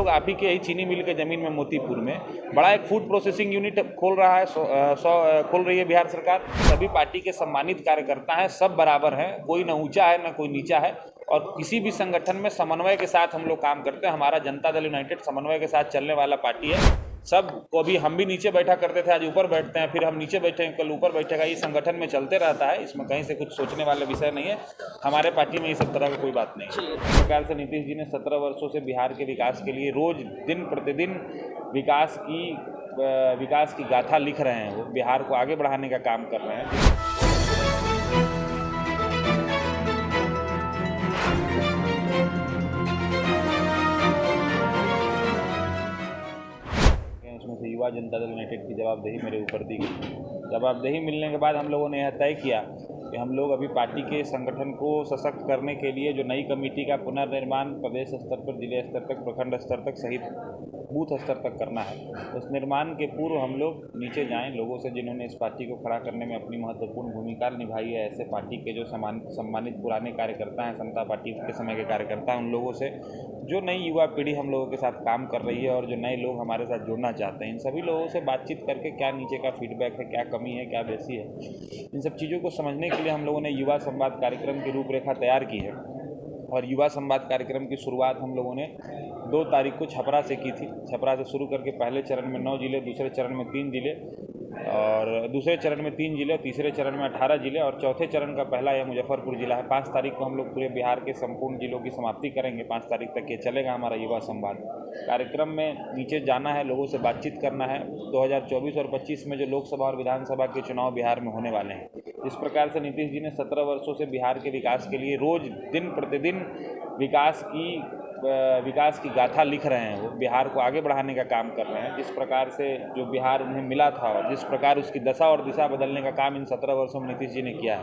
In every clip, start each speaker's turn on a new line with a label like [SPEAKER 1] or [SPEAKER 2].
[SPEAKER 1] लोग आप ही के ही चीनी मिल के ज़मीन में मोतीपुर में बड़ा एक फूड प्रोसेसिंग यूनिट खोल रहा है, खोल रही है बिहार सरकार। सभी पार्टी के सम्मानित कार्यकर्ता हैं, सब बराबर हैं, कोई ना ऊंचा है ना कोई नीचा है, और किसी भी संगठन में समन्वय के साथ हम लोग काम करते हैं। हमारा जनता दल यूनाइटेड समन्वय के साथ चलने वाला पार्टी है। सब को भी हम भी नीचे बैठा करते थे, आज ऊपर बैठते हैं, फिर हम नीचे बैठे कल ऊपर बैठेगा, ये संगठन में चलते रहता है। इसमें कहीं से कुछ सोचने वाला विषय नहीं है। हमारे पार्टी में ये सब तरह का कोई बात नहीं है। इस प्रकार से नीतीश जी ने 17 वर्षों से बिहार के विकास के लिए रोज दिन प्रतिदिन विकास की गाथा लिख रहे हैं। वो बिहार को आगे बढ़ाने का काम कर रहे हैं। उसमें से युवा जनता दल यूनाइटेड की जवाबदेही मेरे ऊपर दी गई। जवाबदेही मिलने के बाद हम लोगों ने यह तय किया कि हम लोग अभी पार्टी के संगठन को सशक्त करने के लिए जो नई कमेटी का पुनर्निर्माण प्रदेश स्तर पर, जिले स्तर तक, प्रखंड स्तर तक सहित बूथ स्तर तक करना है। उस निर्माण के पूर्व हम लोग नीचे जाएं, लोगों से जिन्होंने इस पार्टी को खड़ा करने में अपनी महत्वपूर्ण भूमिका निभाई है, ऐसे पार्टी के जो सम्मानित पुराने कार्यकर्ता हैं, समता पार्टी के समय के कार्यकर्ता हैं, उन लोगों से जो नई युवा पीढ़ी हम लोगों के साथ काम कर रही है और जो नए लोग हमारे साथ जुड़ना चाहते हैं, इन सभी लोगों से बातचीत करके क्या नीचे का फीडबैक है, क्या कमी है, क्या बेसी है, इन सब चीज़ों को समझने के लिए हम लोगों ने युवा संवाद कार्यक्रम की रूपरेखा तैयार की है। और युवा संवाद कार्यक्रम की शुरुआत हम लोगों ने 2 तारीख को छपरा से की थी। छपरा से शुरू करके पहले चरण में 9 जिले, दूसरे चरण में 3 जिले, और दूसरे चरण में 3 जिले, तीसरे चरण में 18 जिले, और चौथे चरण का पहला यह मुजफ्फरपुर जिला है। 5 तारीख को हम लोग पूरे बिहार के संपूर्ण जिलों की समाप्ति करेंगे। 5 तारीख तक ये चलेगा हमारा युवा संवाद कार्यक्रम। में नीचे जाना है, लोगों से बातचीत करना है। 2024 और 25 में जो लोकसभा और विधानसभा के चुनाव बिहार में होने वाले हैं, इस प्रकार से नीतीश जी ने 17 वर्षों से बिहार के विकास के लिए रोज दिन प्रतिदिन विकास की गाथा लिख रहे हैं। वो बिहार को आगे बढ़ाने का काम कर रहे हैं। जिस प्रकार से जो बिहार उन्हें मिला था और जिस प्रकार उसकी दशा और दिशा बदलने का काम इन 17 वर्षों में नीतीश जी ने किया है,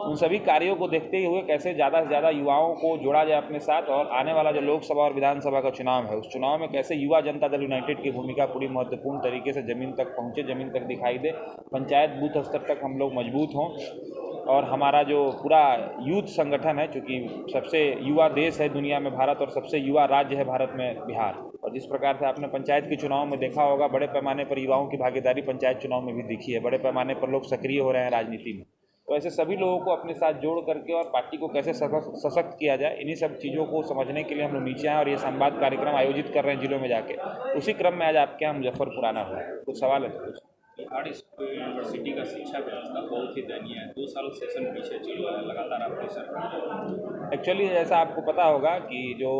[SPEAKER 1] उन सभी कार्यों को देखते हुए कैसे ज़्यादा से ज़्यादा युवाओं को जोड़ा जाए अपने साथ, और आने वाला जो लोकसभा और विधानसभा का चुनाव है, उस चुनाव में कैसे युवा जनता दल यूनाइटेड की भूमिका पूरी महत्वपूर्ण तरीके से ज़मीन तक पहुँचे, ज़मीन तक दिखाई दे, पंचायत बूथ स्तर तक हम लोग मजबूत हों। और हमारा जो पूरा यूथ संगठन है, चूँकि सबसे युवा देश है दुनिया में भारत, और सबसे युवा राज्य है भारत में बिहार, और जिस प्रकार से आपने पंचायत के चुनाव में देखा होगा, बड़े पैमाने पर युवाओं की भागीदारी पंचायत चुनाव में भी दिखी है, बड़े पैमाने पर लोग सक्रिय हो रहे हैं राजनीति में। तो ऐसे सभी लोगों को अपने साथ जोड़ करके और पार्टी को कैसे सशक्त किया जाए, इन्हीं सब चीज़ों को समझने के लिए हम लोग नीचे आए और ये संवाद कार्यक्रम आयोजित कर रहे हैं जिलों में जाके। उसी क्रम में आज आपके यहाँ मुजफ्फरपुर आना हुआ है। कुछ सवाल है? कुछ
[SPEAKER 2] बिहार यूनिवर्सिटी का शिक्षा व्यवस्था बहुत ही दयनीय है। 2 साल सेशन पीछे चल रहा है, लगातार आप प्रेशर।
[SPEAKER 1] एक्चुअली जैसा आपको पता होगा कि जो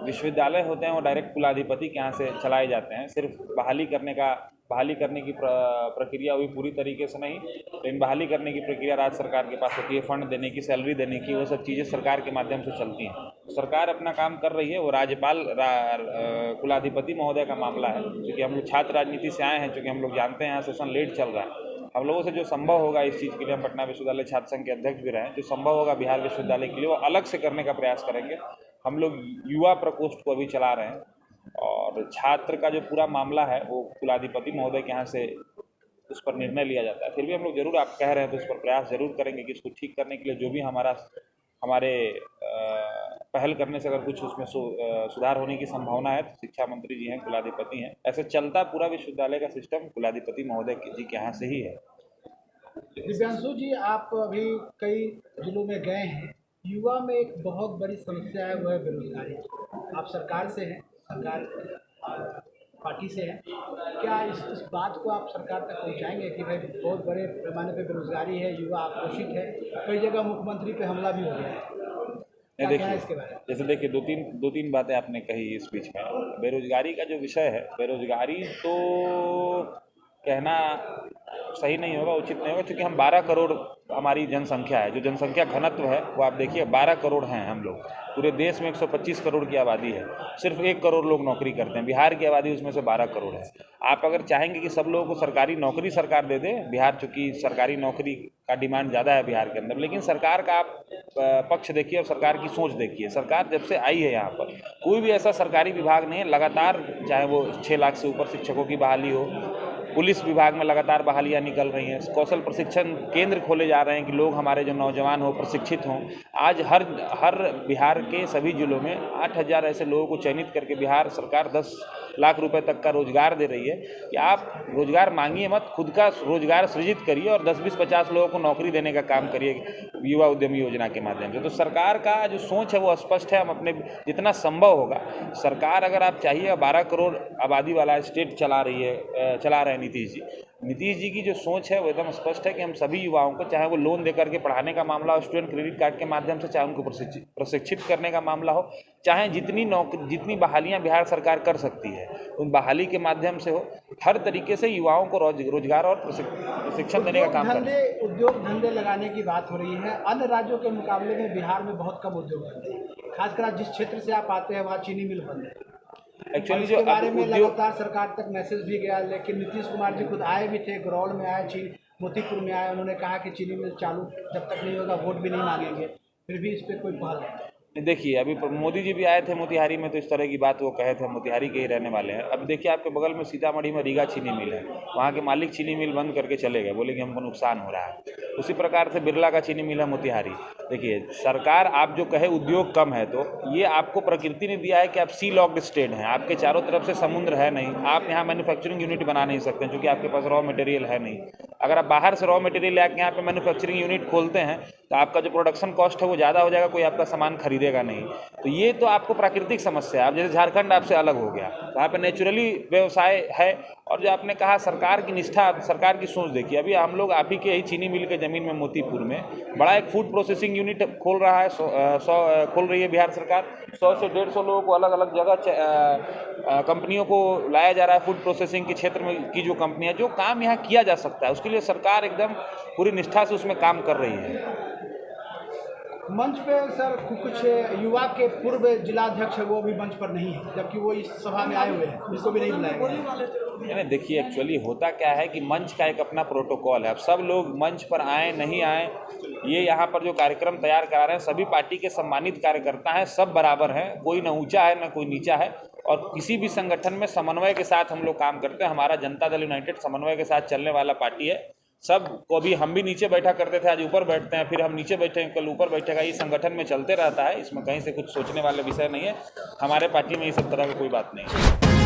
[SPEAKER 1] विश्वविद्यालय होते हैं वो डायरेक्ट कुलाधिपति के यहाँ से चलाए जाते हैं। सिर्फ बहाली करने की प्रक्रिया हुई पूरी तरीके से नहीं, लेकिन बहाली करने की प्रक्रिया राज्य सरकार के पास होती है। फंड देने की, सैलरी देने की, वो सब चीज़ें सरकार के माध्यम से चलती हैं। सरकार अपना काम कर रही है। वो राज्यपाल कुलाधिपति महोदय का मामला है। क्योंकि हम लोग छात्र राजनीति से आए हैं, क्योंकि हम लोग जानते हैं यहाँ सेशन लेट चल रहा है। हम लोगों से जो संभव होगा इस चीज़ के लिए, हम पटना विश्वविद्यालय छात्र संघ के अध्यक्ष भी रहे, जो संभव होगा बिहार विश्वविद्यालय के लिए वो अलग से करने का प्रयास करेंगे। हम लोग युवा प्रकोष्ठ को अभी चला रहे हैं, और छात्र का जो पूरा मामला है वो कुलाधिपति महोदय के यहाँ से उस पर निर्णय लिया जाता है। फिर भी हम लोग जरूर, आप कह रहे हैं तो उस पर प्रयास जरूर करेंगे कि इसको ठीक करने के लिए जो भी हमारे पहल करने से अगर कुछ उसमें सुधार होने की संभावना है, तो शिक्षा मंत्री जी हैं, कुलाधिपति हैं। ऐसे चलता पूरा विश्वविद्यालय का सिस्टम कुलाधिपति महोदय जी के यहाँ से ही है।
[SPEAKER 3] दिव्यांशु जी, आप अभी कई जिलों में गए हैं। युवा में एक बहुत बड़ी समस्या है, वो है बेरोजगारी। आप सरकार से हैं, सरकार पार्टी से हैं, क्या इस बात को आप सरकार तक पहुंचाएंगे कि भाई बहुत बड़े पैमाने पे बेरोजगारी है, युवा आक्रोशित है, कई जगह मुख्यमंत्री पे हमला भी हो गया है? क्या है इसके बारे में?
[SPEAKER 1] जैसे देखिए, दो तीन बातें आपने कही इस बीच में। बेरोजगारी का जो विषय है, बेरोजगारी तो कहना सही नहीं होगा, उचित नहीं होगा, क्योंकि हम 12 करोड़ हमारी जनसंख्या है। जो जनसंख्या घनत्व है वो आप देखिए 12 करोड़ हैं हम लोग। पूरे देश में 125 करोड़ की आबादी है, सिर्फ 1 करोड़ लोग नौकरी करते हैं। बिहार की आबादी उसमें से 12 करोड़ है। आप अगर चाहेंगे कि सब लोगों को सरकारी नौकरी सरकार दे दे, बिहार चूँकि सरकारी नौकरी का डिमांड ज़्यादा है बिहार के अंदर, लेकिन सरकार का आप पक्ष देखिए और सरकार की सोच देखिए। सरकार जब से आई है यहाँ पर, कोई भी ऐसा सरकारी विभाग नहीं है लगातार, चाहे वो 6 लाख से ऊपर शिक्षकों की बहाली हो, पुलिस विभाग में लगातार बहालियाँ निकल रही हैं, कौशल प्रशिक्षण केंद्र खोले जा रहे हैं कि लोग हमारे जो नौजवान हो प्रशिक्षित हों। आज हर बिहार के सभी जिलों में 8,000 ऐसे लोगों को चयनित करके बिहार सरकार 10 लाख रुपए तक का रोजगार दे रही है कि आप रोजगार मांगिए मत, खुद का रोजगार सृजित करिए और 10, 20, 50 लोगों को नौकरी देने का काम करिए युवा उद्यमी योजना के माध्यम से। तो सरकार का जो सोच है वो स्पष्ट है। हम अपने जितना संभव होगा, सरकार अगर आप चाहिए 12 करोड़ आबादी वाला स्टेट चला रहे हैं नीतीश जी की जो सोच है वो एकदम स्पष्ट है कि हम सभी युवाओं को, चाहे वो लोन देकर के पढ़ाने का मामला हो, स्टूडेंट क्रेडिट कार्ड के माध्यम से, चाहे उनको प्रशिक्षित करने का मामला हो, चाहे जितनी बहालियां बिहार सरकार कर सकती है उन बहाली के माध्यम से हो, हर तरीके से युवाओं को रोजगार और प्रशिक्षण देने का काम करें।
[SPEAKER 3] उद्योग धंधे लगाने की बात हो रही है। अन्य राज्यों के मुकाबले में बिहार में बहुत कम उद्योग धंधे हैं। खासकर जिस क्षेत्र से आप आते हैं वहाँ चीनी मिल बंद है।
[SPEAKER 1] एक्चुअली
[SPEAKER 3] जो बारे में लगातार सरकार तक मैसेज भी गया, लेकिन नीतीश कुमार जी खुद आए भी थे, गरौल में आए, मोतीपुर में आए। उन्होंने कहा कि चीनी मिल चालू जब तक नहीं होगा वोट भी नहीं मांगेंगे, फिर भी इस पर कोई पहल नहीं।
[SPEAKER 1] देखिए, अभी मोदी जी भी आए थे मोतिहारी में, तो इस तरह की बात वो कहे थे, मोतिहारी के ही रहने वाले हैं। अब देखिए, आपके बगल में सीतामढ़ी में रीगा चीनी मिल है, वहाँ के मालिक चीनी मिल बंद करके चले गए, बोले कि हमको नुकसान हो रहा है। उसी प्रकार से बिरला का चीनी मिल है मोतिहारी। देखिए, सरकार आप जो कहे उद्योग कम है, तो ये आपको प्रकृति ने दिया है कि आप सी लॉक्ड स्टेट हैं, आपके चारों तरफ से समुद्र है नहीं, आप यहाँ मैन्युफैक्चरिंग यूनिट बना नहीं सकते क्योंकि आपके पास रॉ मटेरियल है नहीं। अगर आप बाहर से रॉ मटेरियल आके यहाँ पे मैन्युफैक्चरिंग यूनिट खोलते हैं तो आपका जो प्रोडक्शन कॉस्ट है वो ज़्यादा हो जाएगा, कोई आपका सामान खरीदेगा नहीं। तो ये तो आपको प्राकृतिक समस्या है। अब जैसे झारखंड आपसे अलग हो गया, वहाँ पे नेचुरली व्यवसाय है। और जो आपने कहा सरकार की निष्ठा, सरकार की सोच देखिए, अभी हम लोग आप ही के ही चीनी मिल के ज़मीन में मोतीपुर में बड़ा एक फूड प्रोसेसिंग यूनिट खोल रहा है, खोल रही है बिहार सरकार। 100 से 150 लोगों को अलग अलग जगह कंपनियों को लाया जा रहा है। फूड प्रोसेसिंग के क्षेत्र में की जो कंपनियां, जो काम यहाँ किया जा सकता है उसके लिए सरकार एकदम पूरी निष्ठा से उसमें काम कर रही है।
[SPEAKER 3] मंच पे सर कुछ युवा के पूर्व जिलाध्यक्ष है वो भी मंच पर नहीं है, जबकि वो इस सभा में आए हुए हैं, उसको भी नहीं बुलाया।
[SPEAKER 1] देखिए, एक्चुअली होता क्या है कि मंच का एक अपना प्रोटोकॉल है। अब सब लोग मंच पर आए नहीं आए, ये यहाँ पर जो कार्यक्रम तैयार करा रहे हैं सभी पार्टी के सम्मानित कार्यकर्ता हैं, सब बराबर हैं, कोई न ऊंचा है न कोई नीचा है। और किसी भी संगठन में समन्वय के साथ हम लोग काम करते हैं। हमारा जनता दल यूनाइटेड समन्वय के साथ चलने वाला पार्टी है। सब को भी हम भी नीचे बैठा करते थे, आज ऊपर बैठते हैं, फिर हम नीचे बैठे हैं, कल ऊपर बैठेगा। ये संगठन में चलते रहता है, इसमें कहीं से कुछ सोचने वाला विषय नहीं है। हमारे पार्टी में ये सब तरह की कोई बात नहीं है।